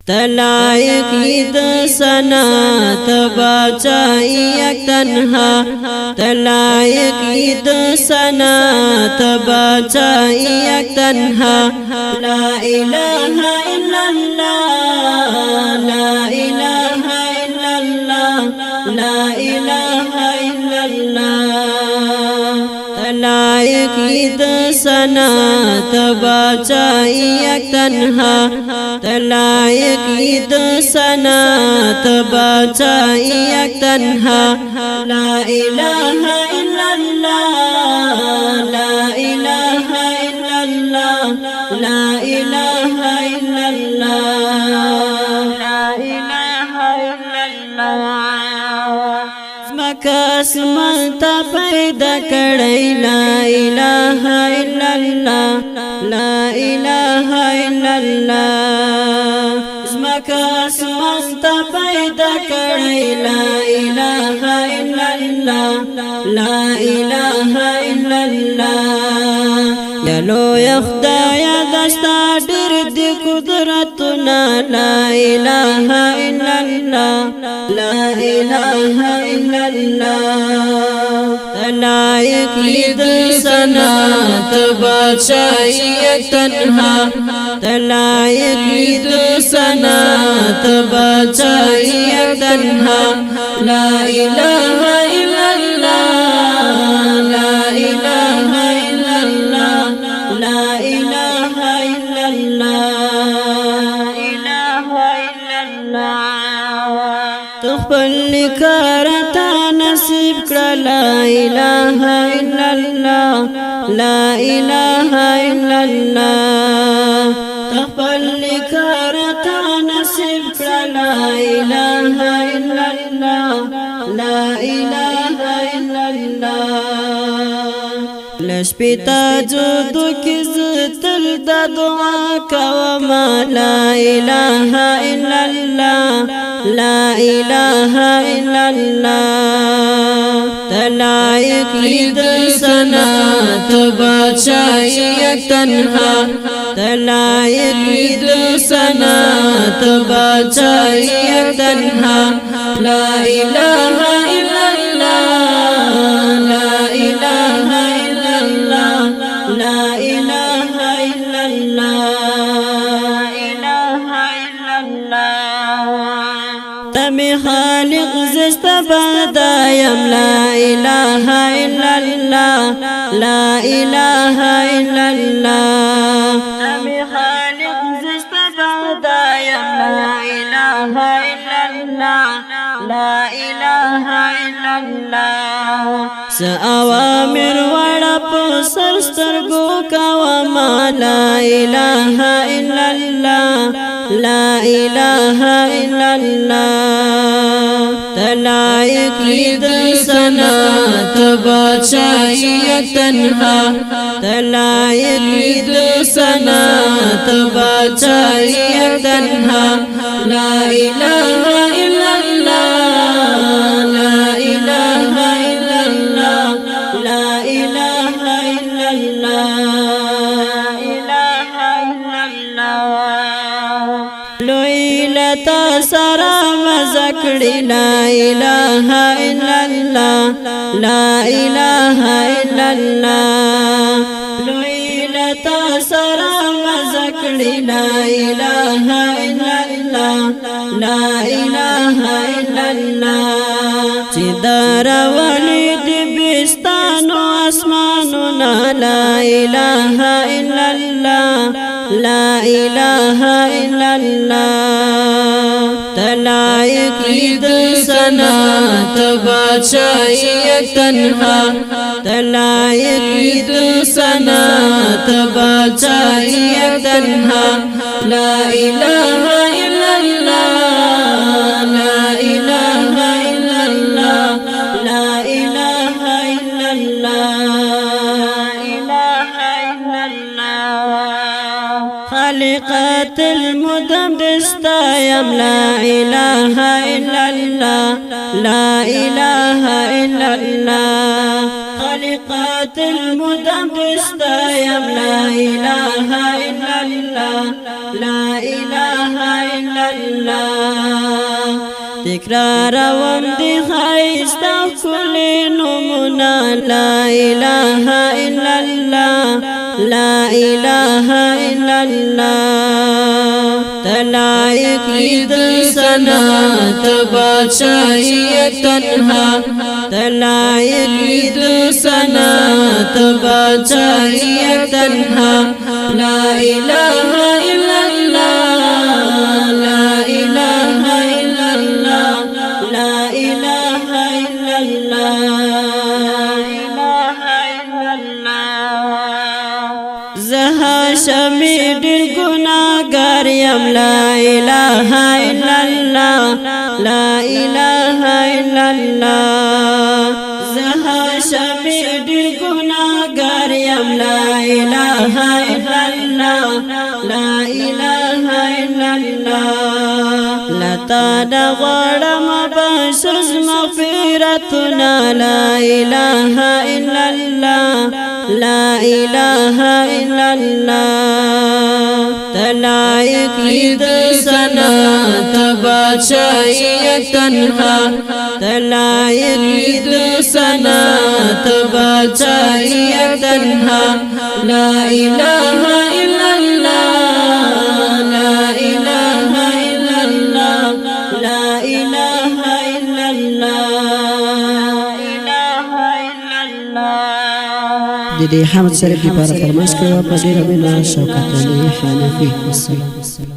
تلائق ید سنا تباچائی یک تنہا تلائق ید سنا تباچائی یک تنہا لا الہ الا اللہ لا الہ الا اللہ لا الہ الا اللہ تلائق ید سنا تباچائی یک تنہا تلائق ید سنا تباچائی یک تنہا لا الہ الا اللہ لا الہ الا اللہ لا الہ الا اللہ لا الہ الا اللہ زمکا اسمانتا پیدا کڑی لا الہ الا اللہ لا الہ الا اللہ زمکا اسمانتا پیدا کڑی لا الہ الا اللہ لا الہ الا اللہ یلو یخدایا دستا ډېر دی قدرتنا لا الہ الا اللہ لا الہ الا اللہ تلائق ید سنا تباچائی یک تنہا تلائق ید سنا تباچائی یک تنہا لا الہ الا اللہ لا الہ الا اللہ لا الہ الا اللہ الہ الا اللہ تخبل کارتا نصیب کړه لا الہ الا اللہ لا الہ الا اللہ تخبل کارتا نصیب کړه لا الہ الا اللہ لا الہ الا اللہ لشپتا جودو کی زتل دا دعا کوما لا الہ الا اللہ لا الہ الا اللہ تلائق ید سنا تباچائی یک تنہا تلائق ید سنا تباچائی یک تنہا لا الہ الا اللہ لا الہ الا اللہ لا الہ الا اللہ الہ الا اللہ تمی خالق زست بدایم لا الہ الا اللہ لا الہ الا اللہ تمی خالق زست بدایم لا الہ الا اللہ لا الہ الا اللہ سأوامر وڑا پسر سترگو کواما لا الہ الا اللہ لا الہ الا اللہ تلائق ید سنا تباچائی یک تنہا تلائق ید سنا تباچائی یک تنہا لا الہ الا اللہ لا الہ الا اللہ لا الہ الا اللہ الہ الا اللہ لویلتا سرا مزکڑی لا الہ الا اللہ لا الہ الا اللہ لویلتا سرا مزکڑی لا الہ الا اللہ لا الہ الا اللہ چدار ولید بستانو اسمانو لا الہ الا اللہ لا الہ الا اللہ تلائق ید سنا تباچائی یک تنہا تلائق ید سنا تباچائی یک تنہا لا الہ الا اللہ لا الہ الا اللہ لا الہ الا اللہ الہ الا اللہ خالقات المدم دستایم لا الہ الا اللہ لا الہ الا اللہ خالقات المدبر ستایم لا إله إلا الله لا إله إلا الله تکرار وم دی خیستا کلی نمونا لا إله إلا الله لا إله إلا الله تلائق لید سنا تبادشاہی تنہا تلائق لید سنا تبادشاہی تنہا لا إله إلا الله لا إله إلا الله لا إله إلا الله زها شمید گناہگار یم لا إله إلا الله لا إله إلا الله زها شمید گناہگار یم لا إله إلا الله لا إله إلا الله لتا دغړم بشز مغفرتنا لا إله إلا الله لا إله إلا الله تلائق لید سنا تبادشاہی تنہا تلائق لید سنا تبادشاہی تنہا لا إله إلا الله لا إله إلا الله لا إله إلا الله دي حمد سرف دی پارا فرمائش کروا پا ډیره بنا شوکت علی حنفی والسلام